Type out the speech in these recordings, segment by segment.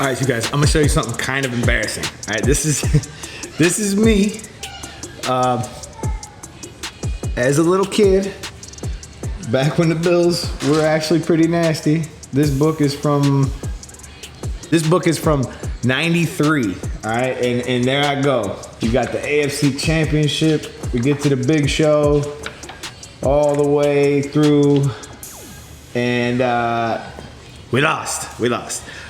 All right, you guys, I'm gonna show you something kind of embarrassing. All right, this is me as a little kid, back when the Bills were actually pretty nasty. This book is from '93. All right, and there I go. You got the AFC Championship. We get to the big show, all the way through, and we lost.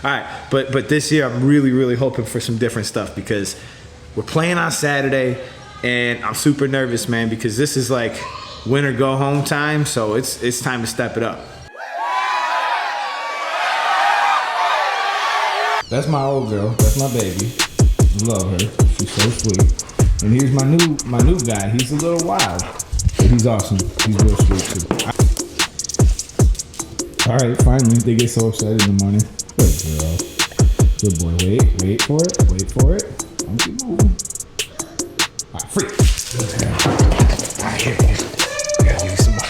All right, but this year I'm really hoping for some different stuff because we're playing on Saturday, and I'm super nervous, man, because this is like win or go home time, so it's time to step it up. That's my old girl. That's my baby. Love her. She's so sweet. And here's my new guy. He's a little wild, but he's awesome. He's real sweet too. All right, finally, they get so excited in the morning. Good girl. Good boy. Wait for it. Don't keep moving. All right, free. All right, here. Gotta give you some more.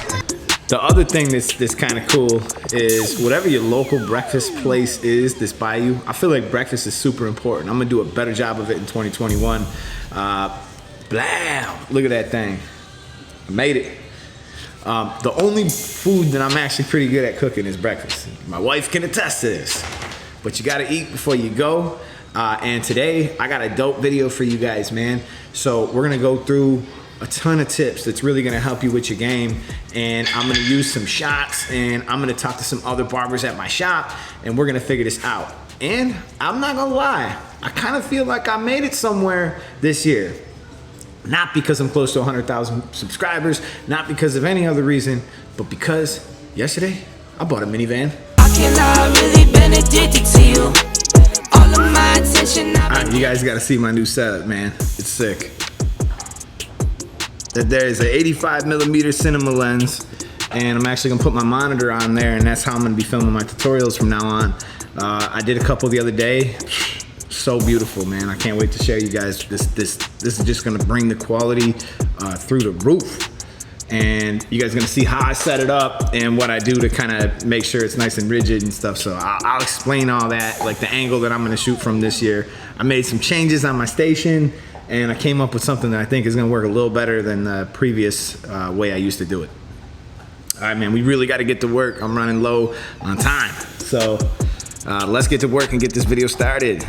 The other thing that's kind of cool is whatever your local breakfast place is that's by you, I feel like breakfast is super important. I'm gonna do a better job of it in 2021. Blah, look at that thing. I made it. The only food that I'm actually pretty good at cooking is breakfast. My wife can attest to this, but you gotta eat before you go. And today I got a dope video for you guys, man. So we're gonna go through a ton of tips that's really gonna help you with your game, and I'm gonna use some shots, and I'm gonna talk to some other barbers at my shop, and we're gonna figure this out. And I'm not gonna lie, I kind of feel like I made it somewhere this year. Not because I'm close to 100,000 subscribers, not because of any other reason, but because yesterday I bought a minivan. Really been addicted to you. All of my attention. All right, you guys gotta see my new setup, man. It's sick. There is an 85mm cinema lens, and I'm actually gonna put my monitor on there, and that's how I'm gonna be filming my tutorials from now on. I did a couple the other day. So beautiful, man. I can't wait to share you guys. This is just gonna bring the quality through the roof. And you guys are gonna see how I set it up and what I do to kind of make sure it's nice and rigid and stuff. So I'll explain all that, like the angle that I'm gonna shoot from this year. I made some changes on my station, and I came up with something that I think is gonna work a little better than the previous way I used to do it. All right, man, we really gotta get to work. I'm running low on time. So let's get to work and get this video started.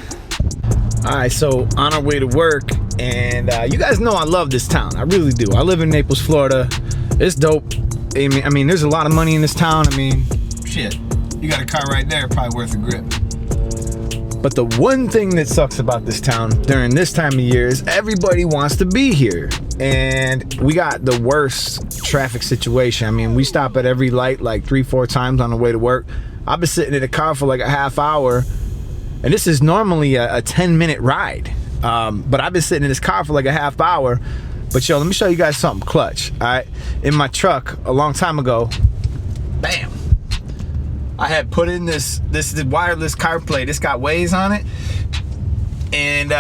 All right, so on our way to work, and you guys know I love this town. I really do. I live in Naples, Florida. It's dope. I mean, there's a lot of money in this town. I mean, shit, you got a car right there, probably worth a grip. But the one thing that sucks about this town during this time of year is everybody wants to be here. And we got the worst traffic situation. I mean, we stop at every light like 3-4 times on the way to work. I've been sitting in a car for like a half hour, and this is normally a 10-minute ride. But I've been sitting in this car for like a half hour. But yo, let me show you guys something clutch, all right? In my truck a long time ago, bam, I had put in this wireless CarPlay. This got Waze on it. And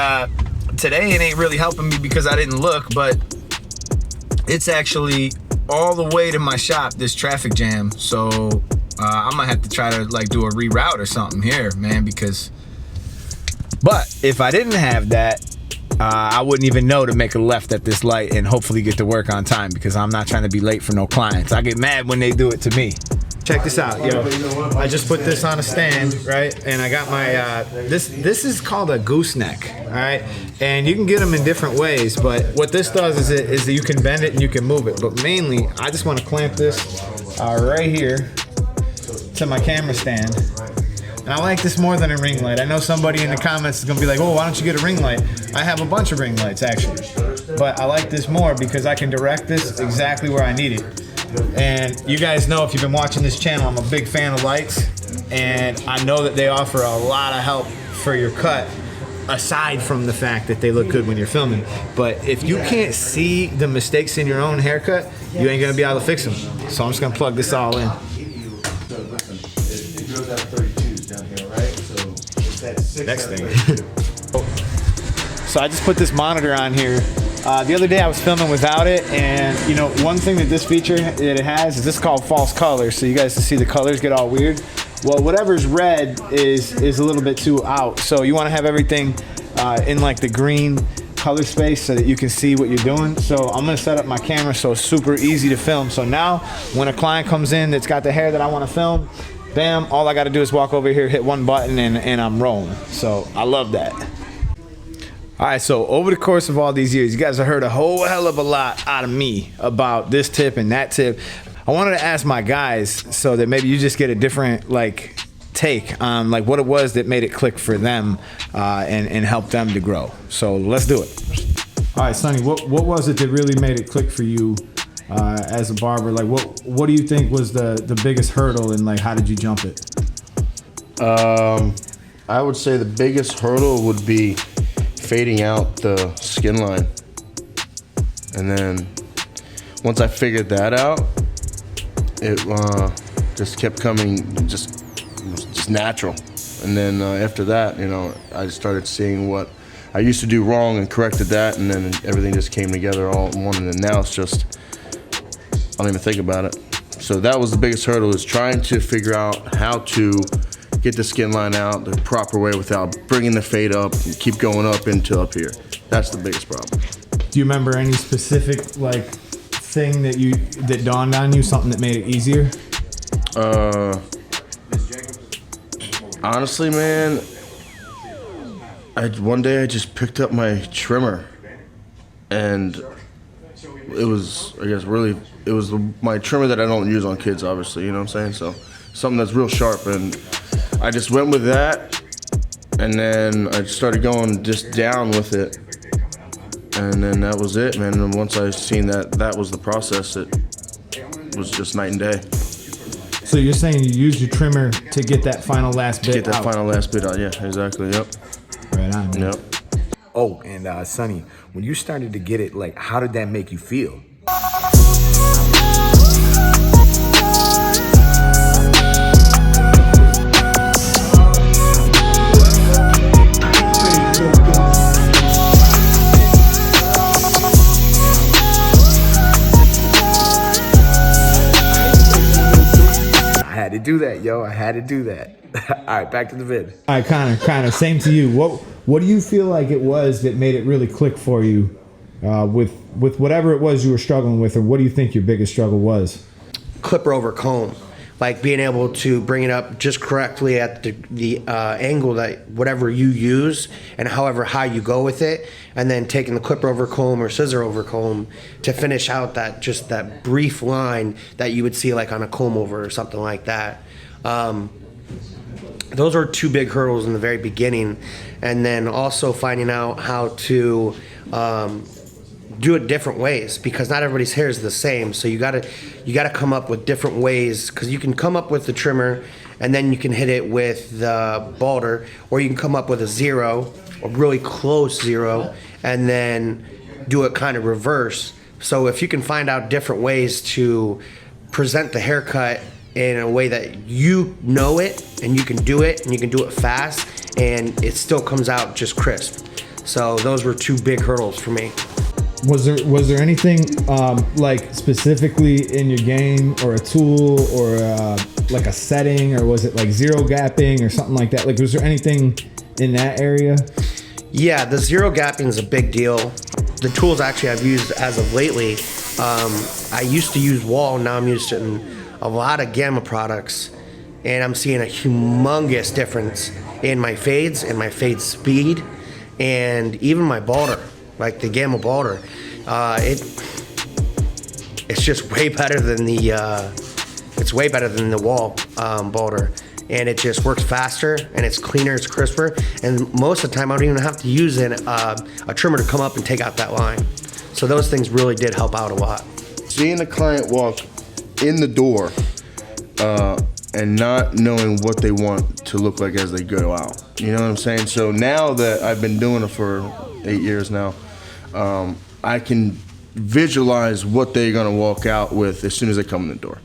today it ain't really helping me because I didn't look, but it's actually all the way to my shop, this traffic jam. So I'm gonna have to try to like do a reroute or something here, man, because, but if I didn't have that, I wouldn't even know to make a left at this light and hopefully get to work on time, because I'm not trying to be late for no clients. I get mad when they do it to me. Check this out, yo. I just put this on a stand, right? And I got my, this is called a gooseneck, all right? And you can get them in different ways, but what this does is that you can bend it and you can move it. But mainly, I just want to clamp this right here to my camera stand. And I like this more than a ring light. I know somebody in the comments is gonna be like, oh, why don't you get a ring light? I have a bunch of ring lights actually. But I like this more because I can direct this exactly where I need it. And you guys know, if you've been watching this channel, I'm a big fan of lights. And I know that they offer a lot of help for your cut, aside from the fact that they look good when you're filming. But if you can't see the mistakes in your own haircut, you ain't gonna be able to fix them. So I'm just gonna plug this all in. Next thing. So I just put this monitor on here The other day I was filming without it, and you know, one thing that this feature that it has is this is called false colors, so you guys can see the colors get all weird. Well, whatever's red is a little bit too out, so you want to have everything in like the green color space so that you can see what you're doing. So I'm gonna set up my camera so it's super easy to film. So now when a client comes in that's got the hair that I want to film, bam, all I got to do is walk over here, hit one button, and I'm rolling. So I love that. All right, so over the course of all these years, you guys have heard a whole hell of a lot out of me about this tip and that tip. I wanted to ask my guys so that maybe you just get a different like take on like what it was that made it click for them and help them to grow. So let's do it. All right, Sonny, what was it that really made it click for you as a barber? Like what do you think was the biggest hurdle, and like how did you jump it? I would say the biggest hurdle would be fading out the skin line. And then once I figured that out, it just kept coming just natural. And then after that, you know, I started seeing what I used to do wrong and corrected that, and then everything just came together all in one. And then now it's just, I don't even think about it. So that was the biggest hurdle, is trying to figure out how to get the skin line out the proper way without bringing the fade up and keep going up into up here. That's the biggest problem. Do you remember any specific like thing that dawned on you, something that made it easier? Honestly, man, one day I just picked up my trimmer, and it was, I guess, really, it was my trimmer that I don't use on kids, obviously, you know what I'm saying? So something that's real sharp, and I just went with that, and then I started going just down with it, and then that was it, man. And once I seen that was the process, it was just night and day. So you're saying you used your trimmer to get that final last bit out? Get that final last bit out, yeah, exactly, yep. Right on, man. Yep. Oh, and Sonny, when you started to get it, like, how did that make you feel? I had to do that, yo. I had to do that. All right, back to the vid. All right, Connor, same to you. What do you feel like it was that made it really click for you with whatever it was you were struggling with, or what do you think your biggest struggle was? Clipper over comb, like being able to bring it up just correctly at the angle that whatever you use and however high you go with it, and then taking the clipper over comb or scissor over comb to finish out that brief line that you would see like on a comb over or something like that. Those are two big hurdles in the very beginning, and then also finding out how to do it different ways, because not everybody's hair is the same. So you gotta come up with different ways, because you can come up with the trimmer and then you can hit it with the balder, or you can come up with a zero, a really close zero, and then do it kind of reverse. So if you can find out different ways to present the haircut in a way that you know it and you can do it and you can do it fast and it still comes out just crisp. So those were two big hurdles for me. Was there anything like specifically in your game, or a tool, or like a setting, or was it like zero gapping or something like that? Like, was there anything in that area? Yeah, the zero gapping is a big deal. The tools actually I've used as of lately, I used to use Wall, now I'm using a lot of Gamma products, and I'm seeing a humongous difference in my fades and my fade speed, and even my balder, like the Gamma balder. It's just way better than the Wall balder, and it just works faster, and it's cleaner, it's crisper, and most of the time I don't even have to use a trimmer to come up and take out that line. So those things really did help out a lot. Seeing a client walk in the door and not knowing what they want to look like as they go out, you know what I'm saying? So now that I've been doing it for 8 years now, I can visualize what they're gonna walk out with as soon as they come in the door.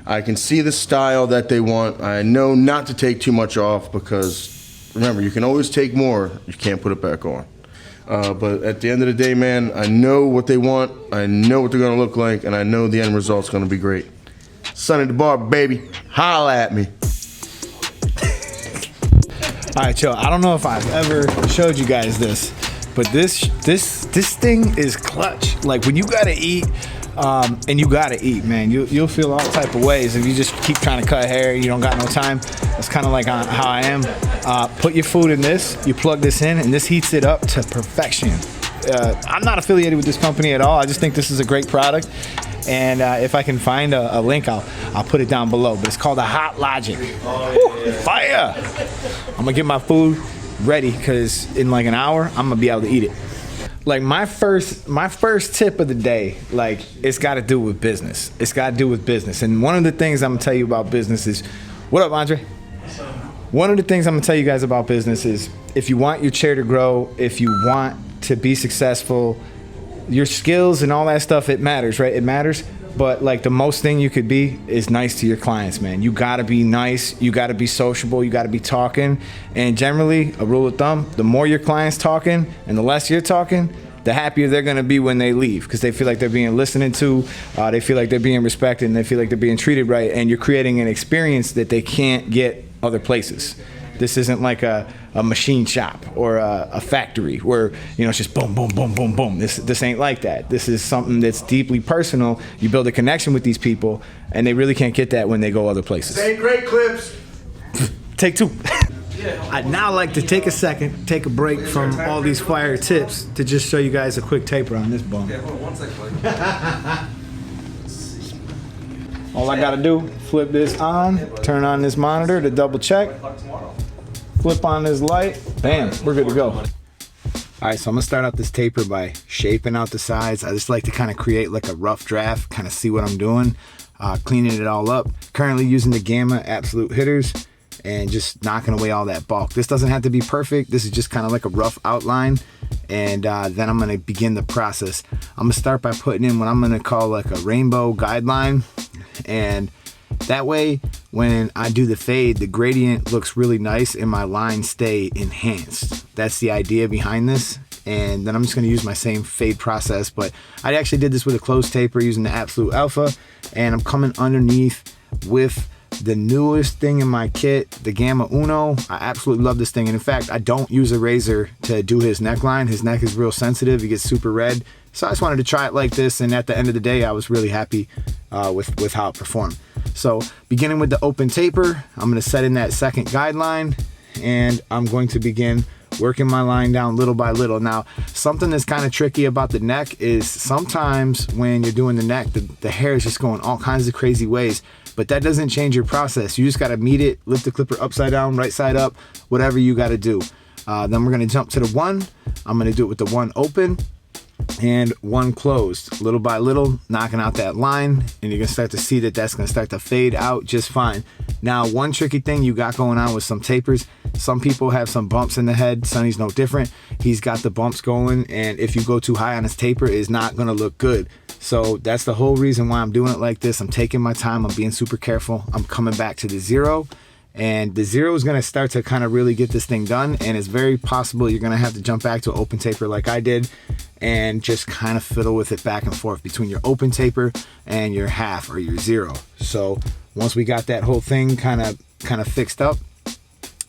I can see the style that they want. I know not to take too much off, because remember, you can always take more, you can't put it back on. But at the end of the day, man, I know what they want. I know what they're going to look like. And I know the end result's going to be great. Sonny the Barber, baby. Holla at me. All right, yo, I don't know if I've ever showed you guys this, but this thing is clutch. Like when you gotta eat, and you gotta eat, man, you'll feel all type of ways if you just keep trying to cut hair. You don't got no time. That's kind of like how I am. Put your food in this, you plug this in, and this heats it up to perfection. I'm not affiliated with this company at all. I just think this is a great product. And if I can find a link, I'll put it down below. But it's called the Hot Logic. Woo, fire! I'm gonna get my food ready because in like an hour, I'm gonna be able to eat it. Like my first tip of the day, like it's got to do with business. It's got to do with business. And one of the things I'm gonna tell you about business is, what up, Andre? One of the things I'm gonna tell you guys about business is, if you want your chair to grow, if you want to be successful, your skills and all that stuff, it matters, right? It matters. But like the most thing you could be is nice to your clients, man. You gotta be nice, you gotta be sociable, you gotta be talking. And generally, a rule of thumb, the more your clients talking and the less you're talking, the happier they're gonna be when they leave, because they feel like they're being listened to, they feel like they're being respected, and they feel like they're being treated right, and you're creating an experience that they can't get other places. This isn't like a machine shop or a factory where, you know, it's just boom, boom, boom, boom, boom. This ain't like that. This is something that's deeply personal. You build a connection with these people, and they really can't get that when they go other places. Say great clips. Take two. I'd now like to take a second, take a break from all these fire tips to just show you guys a quick taper on this bum. Yeah, hold on 1 second. All I gotta do, flip this on, turn on this monitor to double check, flip on this light, bam, we're good to go. All right, so I'm gonna start out this taper by shaping out the sides. I just like to kind of create like a rough draft, kind of see what I'm doing, cleaning it all up. Currently using the Gamma Absolute Hitters and just knocking away all that bulk. This doesn't have to be perfect. This is just kind of like a rough outline. And then I'm gonna begin the process. I'm gonna start by putting in what I'm gonna call like a rainbow guideline. And that way, when I do the fade, the gradient looks really nice and my lines stay enhanced. That's the idea behind this. And then I'm just gonna use my same fade process, but I actually did this with a closed taper using the Absolute Alpha, and I'm coming underneath with the newest thing in my kit, the Gamma Uno. I absolutely love this thing. And in fact, I don't use a razor to do his neckline. His neck is real sensitive. He gets super red. So I just wanted to try it like this. And at the end of the day, I was really happy with how it performed. So beginning with the open taper, I'm going to set in that second guideline, and I'm going to begin working my line down little by little. Now, something that's kind of tricky about the neck is sometimes when you're doing the neck, the hair is just going all kinds of crazy ways. But that doesn't change your process. You just gotta meet it, lift the clipper upside down, right side up, whatever you gotta do. Then we're gonna jump to the one. I'm gonna do it with the one open and one closed. Little by little, knocking out that line, and you're gonna start to see that that's gonna start to fade out just fine. Now, one tricky thing you got going on with some tapers, some people have some bumps in the head. Sonny's no different. He's got the bumps going, and if you go too high on his taper, it's not gonna look good. So that's the whole reason why I'm doing it like this. I'm taking my time, I'm being super careful. I'm coming back to the zero, and the zero is gonna start to kind of really get this thing done, and it's very possible you're gonna have to jump back to an open taper like I did and just kind of fiddle with it back and forth between your open taper and your half or your zero. So once we got that whole thing kind of fixed up,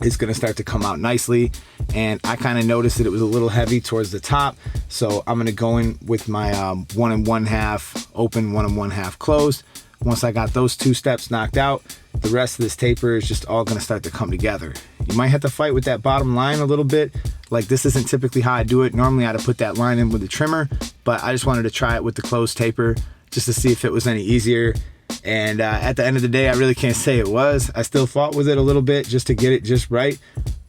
it's gonna start to come out nicely. And I kind of noticed that it was a little heavy towards the top, so I'm gonna go in with my 1 1/2 open, 1 1/2 closed. Once I got those two steps knocked out, the rest of this taper is just all gonna start to come together. You might have to fight with that bottom line a little bit. Like, this isn't typically how I do it. Normally I'd have put that line in with the trimmer, but I just wanted to try it with the closed taper just to see if it was any easier. And at the end of the day, I really can't say it was. I still fought with it a little bit just to get it just right.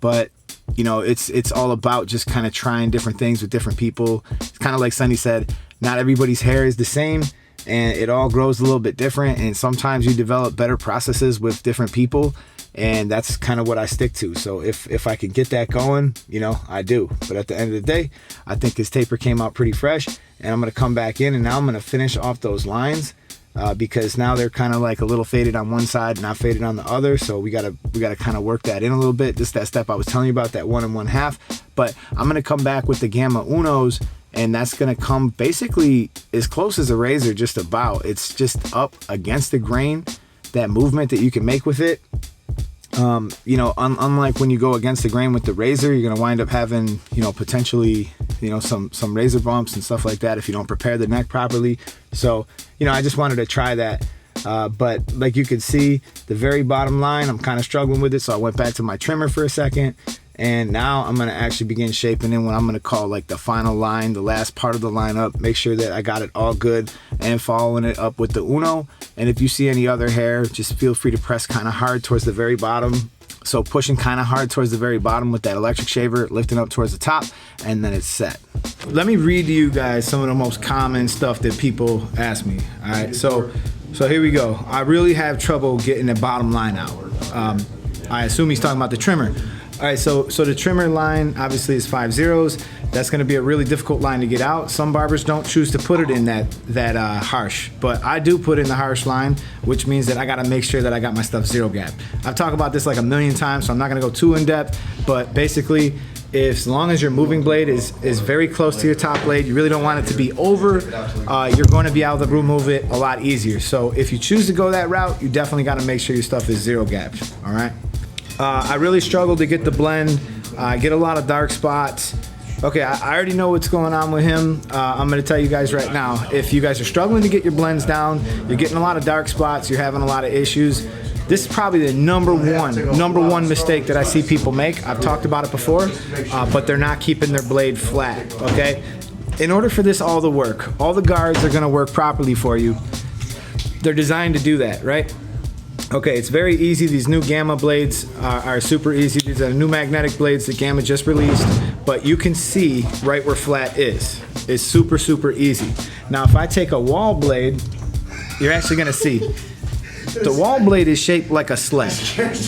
But, you know, it's all about just kind of trying different things with different people. It's kind of like Sonny said, not everybody's hair is the same, and it all grows a little bit different. And sometimes you develop better processes with different people, and that's kind of what I stick to. So if I can get that going, you know, I do. But at the end of the day, I think his taper came out pretty fresh, and I'm going to come back in, and now I'm going to finish off those lines because now they're kind of like a little faded on one side, not faded on the other. So we gotta kind of work that in a little bit. This that step I was telling you about, that 1 1/2. But I'm gonna come back with the Gamma Unos, and that's gonna come basically as close as a razor, just about. It's just up against the grain, that movement that you can make with it. You know, unlike when you go against the grain with the razor, you're gonna wind up having, you know, potentially, you know, some razor bumps and stuff like that if you don't prepare the neck properly. So, you know, I just wanted to try that. But like you can see, the very bottom line, I'm kind of struggling with it, so I went back to my trimmer for a second, and now I'm gonna actually begin shaping in what I'm gonna call like the final line, the last part of the lineup. Make sure that I got it all good, and following it up with the Uno. And if you see any other hair, just feel free to press kind of hard towards the very bottom. So pushing kind of hard towards the very bottom with that electric shaver, lifting up towards the top, and then it's set. Let me read to you guys some of the most common stuff that people ask me. All right, so here we go. I really have trouble getting the bottom line out. I assume he's talking about the trimmer. All right, so the trimmer line obviously is 5 zeros. That's gonna be a really difficult line to get out. Some barbers don't choose to put it in that harsh, but I do put in the harsh line, which means that I gotta make sure that I got my stuff zero gap. I've talked about this like a million times, so I'm not gonna go too in depth, but basically, as long as your moving blade is very close to your top blade, you really don't want it to be over, you're going to be able to remove it a lot easier. So if you choose to go that route, you definitely got to make sure your stuff is zero gapped. All right. I really struggled to get the blend. I get a lot of dark spots. Okay, I already know what's going on with him. I'm gonna tell you guys right now, if you guys are struggling to get your blends down, you're getting a lot of dark spots, you're having a lot of issues, this is probably the number one mistake that I see people make. I've talked about it before, but they're not keeping their blade flat, okay? In order for this all to work, all the guards are gonna work properly for you. They're designed to do that, right? Okay, it's very easy. These new Gamma blades are super easy. These are new magnetic blades that Gamma just released, but you can see right where flat is. It's super, super easy. Now, if I take a wall blade, you're actually gonna see the wall blade is shaped like a sled,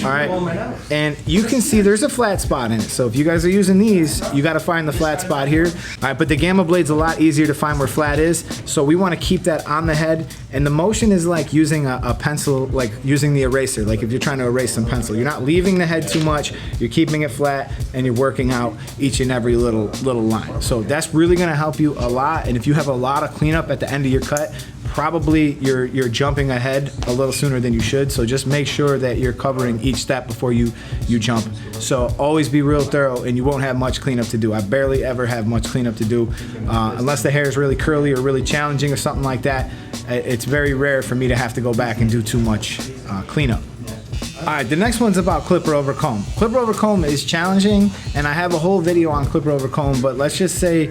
all right? And you can see there's a flat spot in it. So if you guys are using these, you gotta find the flat spot here. All right, but the Gamma blade's a lot easier to find where flat is. So we wanna keep that on the head. And the motion is like using a pencil, like using the eraser, like if you're trying to erase some pencil. You're not leaving the head too much, you're keeping it flat, and you're working out each and every little line. So that's really gonna help you a lot. And if you have a lot of cleanup at the end of your cut, probably you're jumping ahead a little sooner than you should. So just make sure that you're covering each step before you jump. So always be real thorough, and you won't have much cleanup to do. I barely ever have much cleanup to do, unless the hair is really curly or really challenging or something like that. It's very rare for me to have to go back and do too much cleanup. All right, the next one's about clipper over comb. Clipper over comb is challenging, and I have a whole video on clipper over comb, but let's just say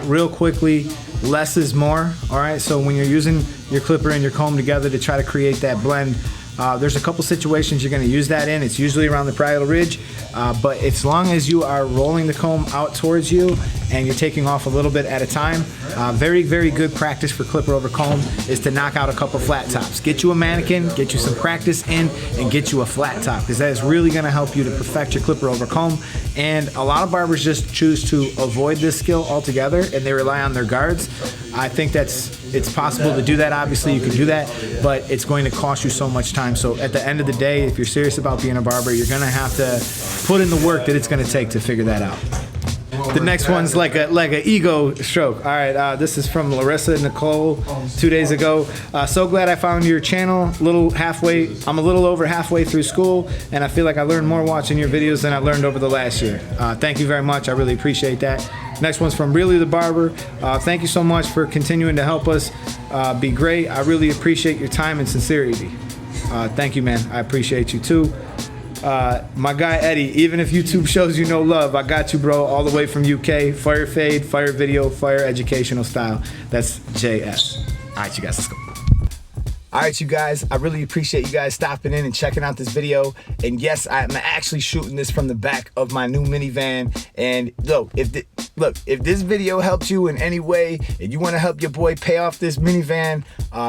real quickly, less is more. All right, so when you're using your clipper and your comb together to try to create that blend, there's a couple situations you're gonna use that in. It's usually around the parietal ridge, but as long as you are rolling the comb out towards you and you're taking off a little bit at a time, very, very good practice for clipper over comb is to knock out a couple flat tops. Get you a mannequin, get you some practice in, and get you a flat top, because that is really gonna help you to perfect your clipper over comb. And a lot of barbers just choose to avoid this skill altogether, and they rely on their guards. I think it's possible to do that. Obviously you can do that, but it's going to cost you so much time. So at the end of the day, if you're serious about being a barber, you're gonna have to put in the work that it's gonna take to figure that out. The next one's like a ego stroke. All right, this is from Larissa Nicole 2 days ago. So glad I found your channel. I'm a little over halfway through school, and I feel like I learned more watching your videos than I learned over the last year. Thank you very much. I really appreciate that. Next one's from Really the Barber. Thank you so much for continuing to help us be great. I really appreciate your time and sincerity. Thank you, man. I appreciate you too. My guy Eddie, even if YouTube shows you no love, I got you, bro, all the way from UK. Fire fade, fire video, fire educational style. That's JS. All right, you guys, let's go. All right, you guys, I really appreciate you guys stopping in and checking out this video. And yes, I'm actually shooting this from the back of my new minivan. And look, if this video helped you in any way and you want to help your boy pay off this minivan,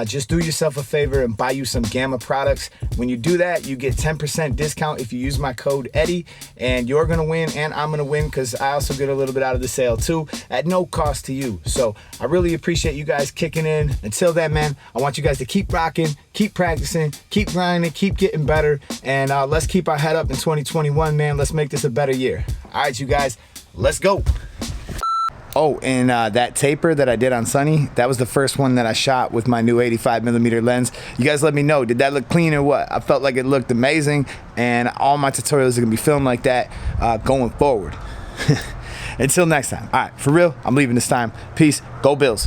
just do yourself a favor and buy you some Gamma products. When you do that, you get 10% discount if you use my code Eddie, and you're gonna win and I'm gonna win because I also get a little bit out of the sale too at no cost to you. So I really appreciate you guys kicking in. Until then, man, I want you guys to keep rocking, keep practicing, keep grinding, keep getting better, and let's keep our head up in 2021, man. Let's make this a better year. All right, you guys, let's go. Oh, and that taper that I did on Sunny, that was the first one that I shot with my new 85mm lens. You guys let me know, did that look clean or what? I felt like it looked amazing, and all my tutorials are gonna be filmed like that going forward. Until next time. All right, for real, I'm leaving this time. Peace, go Bills.